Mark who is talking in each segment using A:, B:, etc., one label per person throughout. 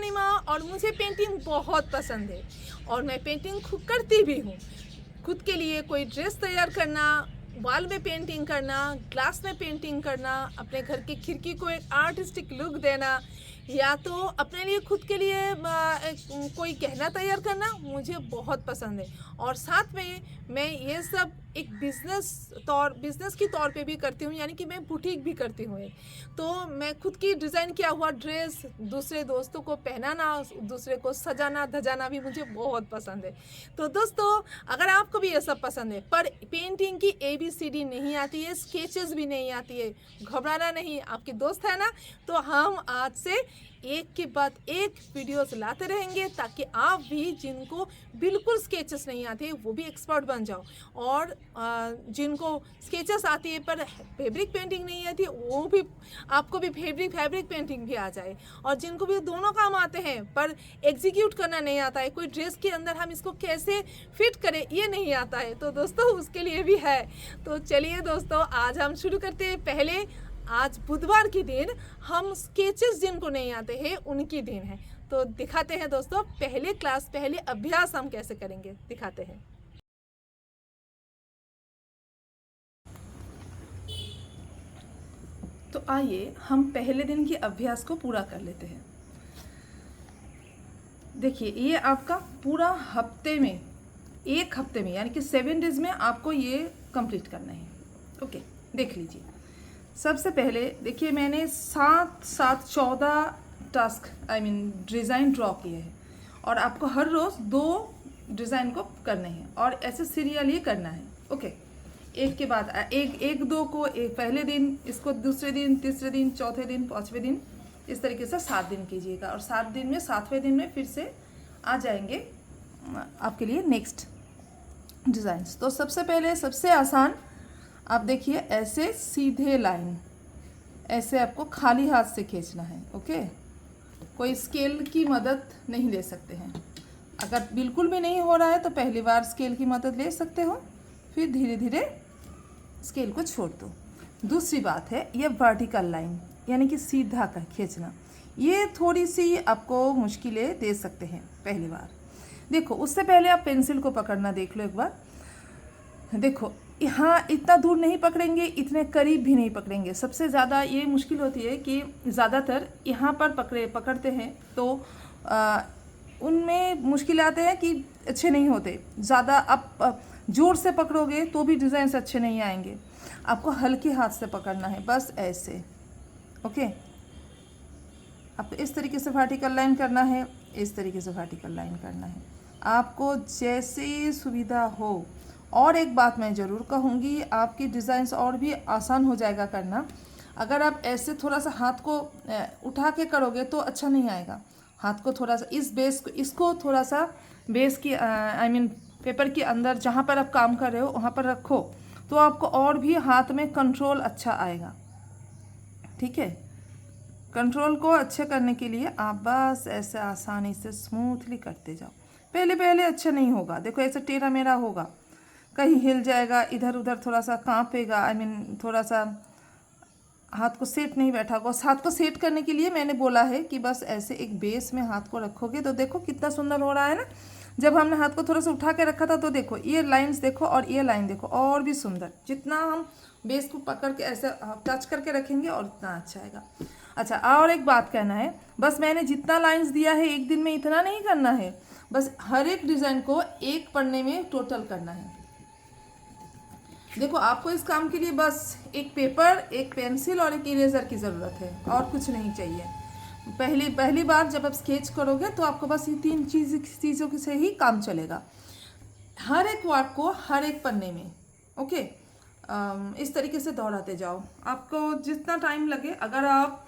A: पूर्णिमा और मुझे पेंटिंग बहुत पसंद है और मैं पेंटिंग खुद करती भी हूँ। खुद के लिए कोई ड्रेस तैयार करना, वॉल में पेंटिंग करना, ग्लास में पेंटिंग करना, अपने घर की खिड़की को एक आर्टिस्टिक लुक देना, या तो अपने लिए खुद के लिए कोई गहना तैयार करना मुझे बहुत पसंद है। और साथ में मैं ये सब एक बिज़नेस की तौर पे भी करती हूँ, यानी कि मैं बुटीक भी करती हूँ एक। तो मैं खुद की डिज़ाइन किया हुआ ड्रेस दूसरे दोस्तों को पहनाना, दूसरे को सजाना धजाना भी मुझे बहुत पसंद है। तो दोस्तों, अगर आपको भी ये सब पसंद है पर पेंटिंग की ABCD नहीं आती है, स्केचेस भी नहीं आती है, घबराना नहीं, आपकी दोस्त है ना। तो हम आज से एक के बाद एक वीडियोस लाते रहेंगे ताकि आप भी, जिनको बिल्कुल स्केचेस नहीं आते वो भी एक्सपर्ट बन जाओ, और जिनको स्केचेस आती है पर फैब्रिक पेंटिंग नहीं आती वो भी, आपको भी फैब्रिक पेंटिंग भी आ जाए। और जिनको भी दोनों काम आते हैं पर एग्जीक्यूट करना नहीं आता है, कोई ड्रेस के अंदर हम इसको कैसे फिट करें ये नहीं आता है, तो दोस्तों उसके लिए भी है। तो चलिए दोस्तों, आज हम शुरू करते हैं। पहले आज बुधवार की दिन हम स्केचेस जिनको नहीं आते हैं उनकी दिन है, तो दिखाते हैं दोस्तों। पहले अभ्यास हम कैसे करेंगे दिखाते हैं। तो आइए हम पहले दिन के अभ्यास को पूरा कर लेते हैं। देखिए, ये आपका पूरा हफ्ते में, एक हफ्ते में यानी कि 7 डेज में आपको ये कंप्लीट करना है। ओके, देख लीजिए। सबसे पहले देखिए, मैंने 14 टास्क डिज़ाइन ड्रॉ किए हैं और आपको हर रोज़ 2 डिज़ाइन को करने हैं और ऐसे सीरियली करना है। ओके, एक के बाद एक 2 को एक पहले दिन, इसको दूसरे दिन, तीसरे दिन, चौथे दिन, 5वें दिन, इस तरीके से 7 दिन कीजिएगा। और 7 दिन में 7वें दिन में फिर से आ जाएंगे आपके लिए नेक्स्ट डिज़ाइंस। तो सबसे पहले सबसे आसान, आप देखिए, ऐसे सीधे लाइन, ऐसे आपको खाली हाथ से खींचना है। ओके, कोई स्केल की मदद नहीं ले सकते हैं। अगर बिल्कुल भी नहीं हो रहा है तो पहली बार स्केल की मदद ले सकते हो, फिर धीरे धीरे स्केल को छोड़ दो। दूसरी बात है ये वर्टिकल लाइन, यानी कि सीधा का खींचना, ये थोड़ी सी आपको मुश्किलें दे सकते हैं पहली बार। देखो, उससे पहले आप पेंसिल को पकड़ना देख लो एक बार। देखो, यहाँ इतना दूर नहीं पकड़ेंगे, इतने करीब भी नहीं पकड़ेंगे। सबसे ज़्यादा ये मुश्किल होती है कि ज़्यादातर यहाँ पर पकड़ते हैं तो उनमें मुश्किल आते हैं कि अच्छे नहीं होते। ज़्यादा आप ज़ोर से पकड़ोगे तो भी डिज़ाइंस अच्छे नहीं आएंगे। आपको हल्के हाथ से पकड़ना है, बस ऐसे। ओके, आपको इस तरीके से वर्टिकल लाइन करना है, इस तरीके से वर्टिकल लाइन करना है, आपको जैसे सुविधा हो। और एक बात मैं ज़रूर कहूँगी, आपकी डिज़ाइंस और भी आसान हो जाएगा करना। अगर आप ऐसे थोड़ा सा हाथ को उठा के करोगे तो अच्छा नहीं आएगा। हाथ को थोड़ा सा इस बेस को, इसको थोड़ा सा बेस की पेपर के अंदर जहाँ पर आप काम कर रहे हो वहाँ पर रखो, तो आपको और भी हाथ में कंट्रोल अच्छा आएगा। ठीक है, कंट्रोल को अच्छे करने के लिए आप बस ऐसे आसानी से स्मूथली करते जाओ। पहले अच्छा नहीं होगा, देखो ऐसे टेढ़ा मेढ़ा होगा, कहीं हिल जाएगा, इधर उधर थोड़ा सा कांपेगा, थोड़ा सा हाथ को सेट नहीं बैठा होगा। उस हाथ को सेट करने के लिए मैंने बोला है कि बस ऐसे एक बेस में हाथ को रखोगे तो देखो कितना सुंदर हो रहा है ना। जब हमने हाथ को थोड़ा सा उठा के रखा था तो देखो ये लाइंस देखो और ये लाइन देखो, और भी सुंदर। जितना हम बेस को पकड़ के ऐसे टच करके रखेंगे और उतना अच्छा आएगा। अच्छा, और एक बात कहना है, बस मैंने जितना लाइंस दिया है एक दिन में इतना नहीं करना है, बस हर एक डिज़ाइन को एक पन्ने में टोटल करना है। देखो, आपको इस काम के लिए बस एक पेपर, एक पेंसिल और एक इरेज़र की ज़रूरत है, और कुछ नहीं चाहिए। पहली बार जब आप स्केच करोगे तो आपको बस ये 3 चीज़ों से ही काम चलेगा। हर एक वर्ड को हर एक पन्ने में, ओके, इस तरीके से दोहराते जाओ। आपको जितना टाइम लगे, अगर आप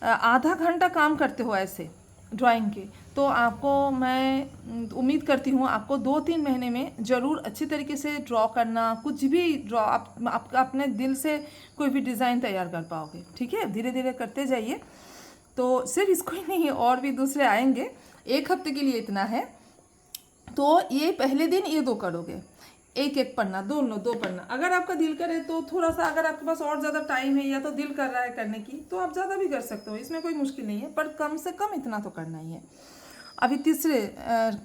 A: आधा घंटा काम करते हो ऐसे ड्राइंग के, तो आपको, मैं उम्मीद करती हूँ आपको 2-3 महीने में ज़रूर अच्छी तरीके से ड्रॉ करना, कुछ भी ड्रॉ आप अपने दिल से कोई भी डिज़ाइन तैयार कर पाओगे। ठीक है, धीरे धीरे करते जाइए। तो सिर्फ इसको ही नहीं, और भी दूसरे आएंगे। एक हफ्ते के लिए इतना है, तो ये पहले दिन ये 2 करोगे, एक एक पन्ना, दोनों 2 पन्ना। अगर आपका दिल करे तो थोड़ा सा, अगर आपके पास और ज़्यादा टाइम है या तो दिल कर रहा है करने की, तो आप ज़्यादा भी कर सकते हो, इसमें कोई मुश्किल नहीं है, पर कम से कम इतना तो करना ही है। अभी तीसरे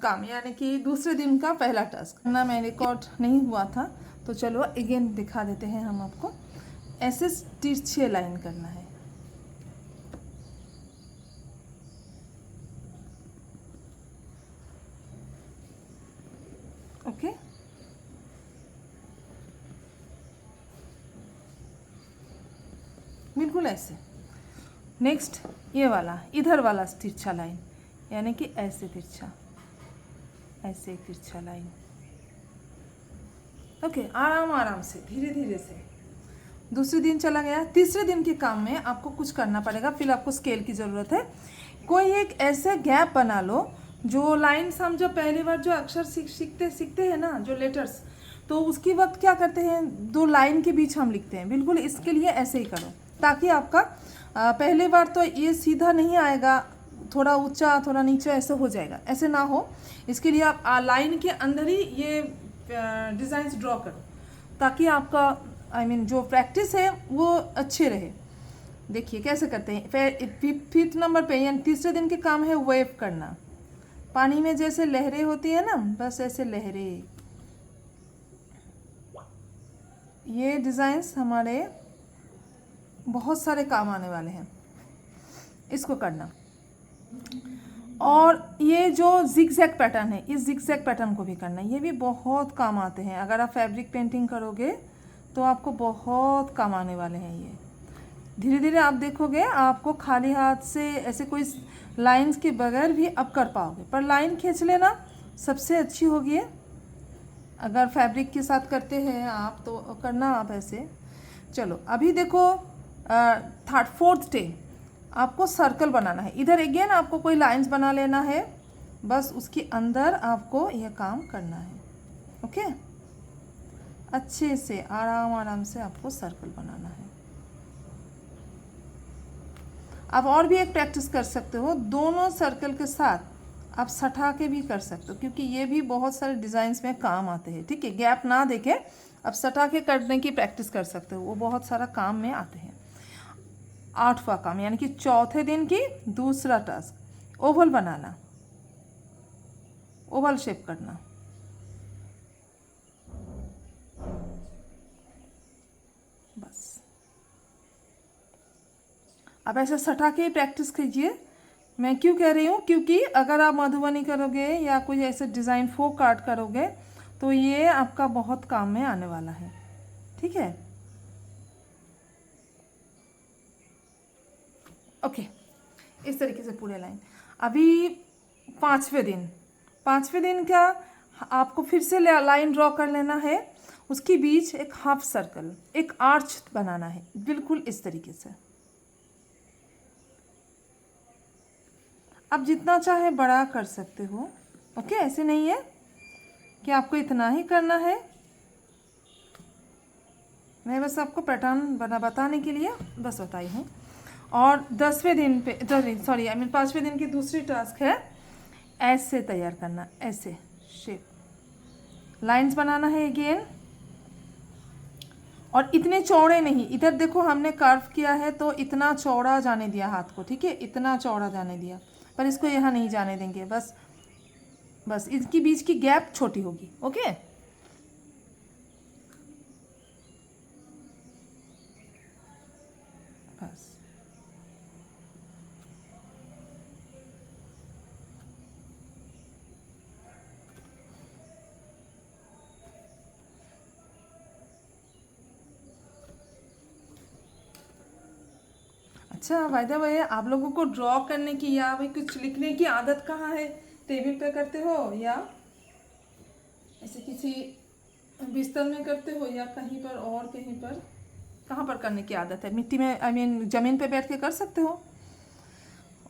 A: काम यानी कि दूसरे दिन का पहला टास्क ना, मैं रिकॉर्ड नहीं हुआ था तो चलो अगेन दिखा देते हैं हम आपको। ऐसे तिरछे लाइन करना है। ओके, बिल्कुल ऐसे। नेक्स्ट ये वाला, इधर वाला तिरछा लाइन, यानी कि ऐसे तिरछा, ऐसे एक तिरछा लाइन। ओके, आराम आराम से, धीरे धीरे से। दूसरे दिन चला गया। तीसरे दिन के काम में आपको कुछ करना पड़ेगा, फिर आपको स्केल की ज़रूरत है। कोई एक ऐसे गैप बना लो, जो लाइन्स हम जब पहली बार जो अक्षर सीखते हैं ना, जो लेटर्स, तो उसकी वक्त क्या करते हैं, 2 लाइन के बीच हम लिखते हैं। बिल्कुल इसके लिए ऐसे ही करो, ताकि आपका पहली बार तो ये सीधा नहीं आएगा, थोड़ा ऊंचा थोड़ा नीचा ऐसे हो जाएगा, ऐसे ना हो। इसके लिए आप लाइन के अंदर ही ये डिज़ाइंस ड्रॉ करो, ताकि आपका जो प्रैक्टिस है वो अच्छे रहे। देखिए कैसे करते हैं। फिर 5th नंबर पे, यानी तीसरे दिन के काम है वेव करना। पानी में जैसे लहरें होती है ना, बस ऐसे लहरें। ये डिज़ाइंस हमारे बहुत सारे काम आने वाले हैं, इसको करना। और ये जो जिगजैग पैटर्न है, इस जिगजैग पैटर्न को भी करना, ये भी बहुत काम आते हैं। अगर आप फैब्रिक पेंटिंग करोगे तो आपको बहुत काम आने वाले हैं ये। धीरे धीरे आप देखोगे, आपको खाली हाथ से ऐसे कोई लाइंस के बगैर भी अब कर पाओगे, पर लाइन खींच लेना सबसे अच्छी होगी। अगर फैब्रिक के साथ करते हैं आप तो करना आप ऐसे। चलो अभी देखो, 4th डे आपको सर्कल बनाना है। इधर अगेन आपको कोई लाइंस बना लेना है, बस उसके अंदर आपको यह काम करना है। ओके, अच्छे से आराम आराम से आपको सर्कल बनाना है। आप और भी एक प्रैक्टिस कर सकते हो, दोनों सर्कल के साथ आप सटा के भी कर सकते हो, क्योंकि ये भी बहुत सारे डिज़ाइंस में काम आते हैं। ठीक है, गैप ना देके आप सटा के करने की प्रैक्टिस कर सकते हो, वो बहुत सारा काम में आते हैं। 8वां काम यानी कि चौथे दिन की दूसरा टास्क, ओवल बनाना, ओवल शेप करना। बस आप ऐसे सटा के प्रैक्टिस कीजिए। मैं क्यों कह रही हूँ, क्योंकि अगर आप मधुबनी करोगे या कोई ऐसे डिज़ाइन फोक आर्ट करोगे तो ये आपका बहुत काम में आने वाला है। ठीक है, ओके, इस तरीके से पूरे लाइन। अभी 5वें दिन क्या, आपको फिर से लाइन ड्रॉ कर लेना है, उसके बीच एक हाफ सर्कल, एक आर्च बनाना है, बिल्कुल इस तरीके से। आप जितना चाहे बड़ा कर सकते हो। ओके, ऐसे नहीं है कि आपको इतना ही करना है। मैं बस आपको पैटर्न बताने के लिए बस बताई हूँ। और 10वें दिन पे, 5वें दिन की दूसरी टास्क है ऐसे तैयार करना, ऐसे शेप लाइंस बनाना है अगेन। और इतने चौड़े नहीं, इधर देखो हमने कर्व किया है तो इतना चौड़ा जाने दिया हाथ को। ठीक है, इतना चौड़ा जाने दिया, पर इसको यहाँ नहीं जाने देंगे। बस इसकी बीच की गैप छोटी होगी। ओके, बस अच्छा। बाय द वे, आप लोगों को ड्रॉ करने की या भाई कुछ लिखने की आदत कहाँ है? टेबल पे करते हो या ऐसे किसी बिस्तर में करते हो या कहीं पर और कहीं पर? कहाँ पर करने की आदत है? मिट्टी में, ज़मीन पे बैठ के कर सकते हो।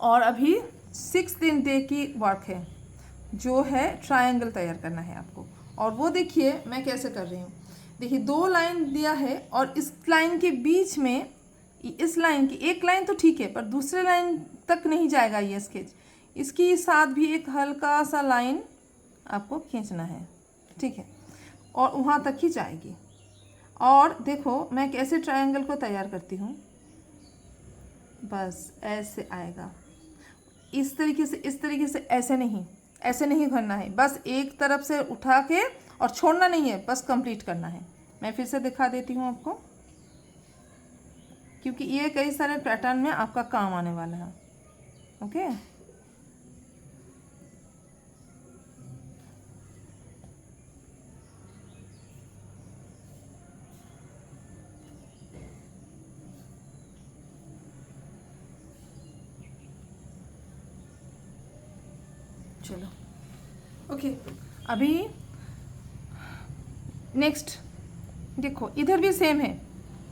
A: और अभी 6 दिन डे की वर्क है, जो है ट्रायंगल तैयार करना है आपको। और वो देखिए मैं कैसे कर रही हूँ। देखिए 2 लाइन दिया है और इस लाइन के बीच में, इस लाइन की एक लाइन तो ठीक है, पर दूसरे लाइन तक नहीं जाएगा ये स्केच। इसके साथ भी एक हल्का सा लाइन आपको खींचना है। ठीक है, और वहाँ तक ही जाएगी। और देखो मैं कैसे ट्रायंगल को तैयार करती हूँ, बस ऐसे आएगा, इस तरीके से, इस तरीके से, ऐसे नहीं करना है, बस एक तरफ से उठा के और छोड़ना नहीं है, बस कंप्लीट करना है। मैं फिर से दिखा देती हूँ आपको, क्योंकि ये कई सारे पैटर्न में आपका काम आने वाला है। ओके, चलो ओके। अभी नेक्स्ट देखो, इधर भी सेम है,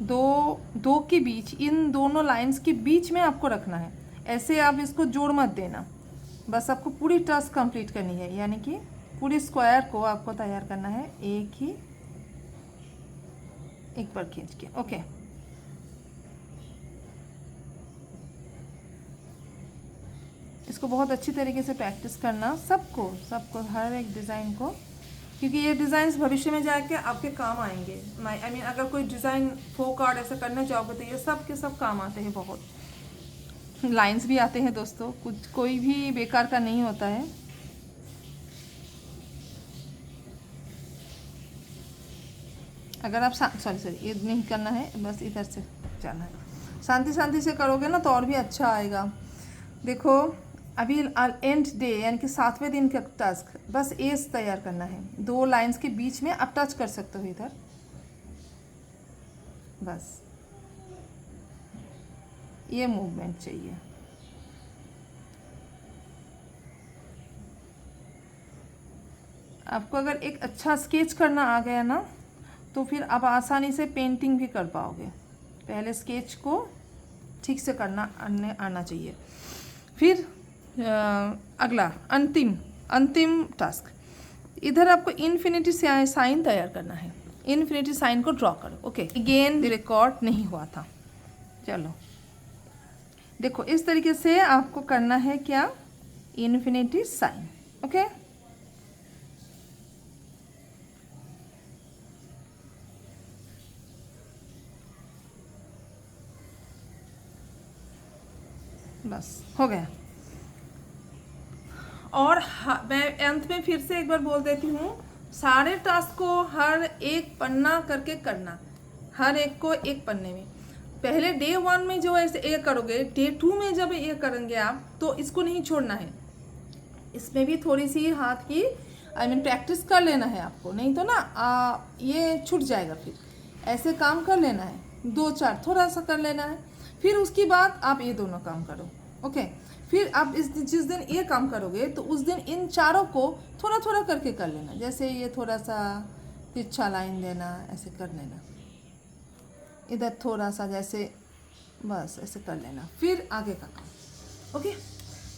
A: दो के बीच, इन दोनों लाइंस के बीच में आपको रखना है। ऐसे आप इसको जोड़ मत देना, बस आपको पूरी टास्क कंप्लीट करनी है, यानी कि पूरी स्क्वायर को आपको तैयार करना है एक बार खींच के। ओके, इसको बहुत अच्छी तरीके से प्रैक्टिस करना, सबको हर एक डिज़ाइन को, क्योंकि ये डिज़ाइंस भविष्य में जाके आपके काम आएंगे। आई मीन अगर कोई डिज़ाइन फोक आर्ट ऐसा करना चाहोगे तो ये सब के सब काम आते हैं। बहुत लाइंस भी आते हैं दोस्तों, कोई भी बेकार का नहीं होता है। अगर आप सॉरी ये नहीं करना है, बस इधर से जाना है। शांति से करोगे ना तो और भी अच्छा आएगा। देखो अभी एंड डे यानी कि 7वें दिन का टास्क, बस एज तैयार करना है। 2 लाइंस के बीच में आप टच कर सकते हो इधर, बस ये मूवमेंट चाहिए। आपको अगर एक अच्छा स्केच करना आ गया ना तो फिर आप आसानी से पेंटिंग भी कर पाओगे। पहले स्केच को ठीक से करना आना चाहिए। फिर अगला अंतिम टास्क, इधर आपको इन्फिनिटी साइन तैयार करना है। इन्फिनिटी साइन को ड्रॉ करो। ओके, अगेन रिकॉर्ड नहीं हुआ था। चलो देखो, इस तरीके से आपको करना है क्या, इन्फिनिटी साइन। ओके, बस हो गया। और मैं अंत में फिर से एक बार बोल देती हूँ, सारे टास्क को हर एक पन्ना करके करना, हर एक को एक पन्ने में। पहले डे 1 में जो ऐसे ये करोगे, डे 2 में जब ये करेंगे आप, तो इसको नहीं छोड़ना है। इसमें भी थोड़ी सी हाथ की प्रैक्टिस कर लेना है आपको, नहीं तो ना ये छूट जाएगा। फिर ऐसे काम कर लेना है, 2-4 थोड़ा सा कर लेना है। फिर उसके बाद आप ये दोनों काम करो। ओके, फिर आप जिस दिन ये काम करोगे तो उस दिन इन चारों को थोड़ा थोड़ा करके कर लेना। जैसे ये थोड़ा सा तिरछा लाइन देना, ऐसे कर लेना, इधर थोड़ा सा, जैसे बस ऐसे कर लेना, फिर आगे का काम। ओके,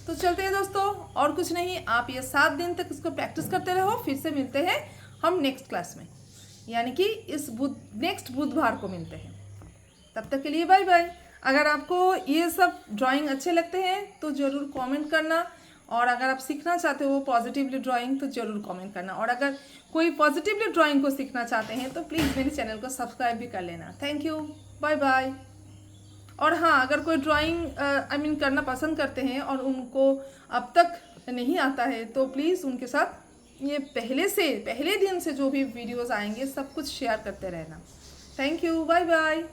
A: तो चलते हैं दोस्तों, और कुछ नहीं, आप ये 7 दिन तक इसको प्रैक्टिस करते रहो। फिर से मिलते हैं हम नेक्स्ट क्लास में, यानी कि इस नेक्स्ट बुधवार को मिलते हैं। तब तक के लिए बाय बाय। अगर आपको ये सब ड्राइंग अच्छे लगते हैं तो ज़रूर कमेंट करना, और अगर आप सीखना चाहते हो पॉजिटिवली ड्राइंग तो ज़रूर कमेंट करना, और अगर कोई पॉजिटिवली ड्राइंग को सीखना चाहते हैं तो प्लीज़ मेरे चैनल को सब्सक्राइब भी कर लेना। Thank you, bye bye. और हाँ, अगर कोई ड्राइंग करना पसंद करते हैं और उनको अब तक नहीं आता है तो प्लीज़ उनके साथ ये पहले दिन से जो भी वीडियोस आएंगे सब कुछ शेयर करते रहना। Thank you, bye bye.